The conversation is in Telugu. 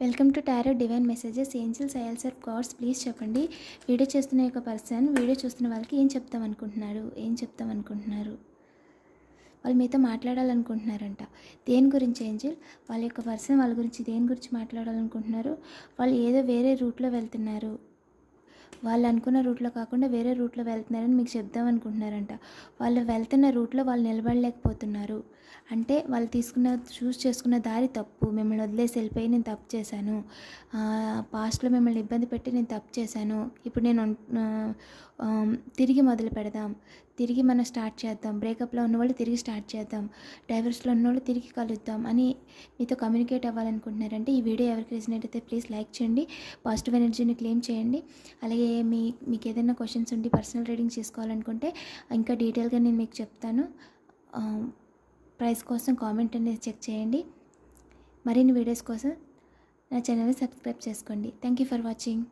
Welcome to tarot divine messages angels ఐఎల్స్ ఆఫ్ గాడ్స్. ప్లీజ్ చెప్పండి, వీడియో చేస్తున్న యొక్క పర్సన్ వీడియో చూస్తున్న వాళ్ళకి ఏం చెప్తాం అనుకుంటున్నారు వాళ్ళు మీతో మాట్లాడాలనుకుంటున్నారంట. దేని గురించి ఏంజల్? వాళ్ళ యొక్క పర్సన్ వాళ్ళ గురించి దేని గురించి మాట్లాడాలనుకుంటున్నారు? వాళ్ళు ఏదో వేరే రూట్లో వెళ్తున్నారు, వాళ్ళు అనుకున్న రూట్లో కాకుండా వేరే రూట్లో వెళ్తున్నారని మీకు చెప్దాం అనుకుంటున్నారంట. వాళ్ళు వెళ్తున్న రూట్లో వాళ్ళు నిలబడలేకపోతున్నారు. అంటే వాళ్ళు చూస్ చేసుకున్న దారి తప్పు. మిమ్మల్ని వదిలేసి వెళ్ళిపోయి నేను తప్పు చేశాను, పాస్ట్లో మిమ్మల్ని ఇబ్బంది పెట్టి నేను తప్పు చేశాను, ఇప్పుడు నేను తిరిగి మొదలు పెడదాం, తిరిగి మనం స్టార్ట్ చేద్దాం, బ్రేకప్లో ఉన్నవాళ్ళు తిరిగి స్టార్ట్ చేద్దాం, డైవర్స్లో ఉన్నవాళ్ళు తిరిగి కలుద్దాం అని మీతో కమ్యూనికేట్ అవ్వాలనుకుంటున్నారంటే ఈ వీడియో ఎవరికి రెసినేట్ అయితే ప్లీజ్ లైక్ చేయండి, పాజిటివ్ ఎనర్జీని క్లెయిమ్ చేయండి. అలాగే మీకు ఏదైనా క్వశ్చన్స్ ఉండి పర్సనల్ రీడింగ్ చేసుకోవాలనుకుంటే ఇంకా డీటెయిల్గా నేను మీకు చెప్తాను. ప్రైస్ కోసం కామెంట్ అనేది చెక్ చేయండి. మరిన్ని వీడియోస్ కోసం నా ఛానల్ని సబ్స్క్రైబ్ చేసుకోండి. Thank you for watching.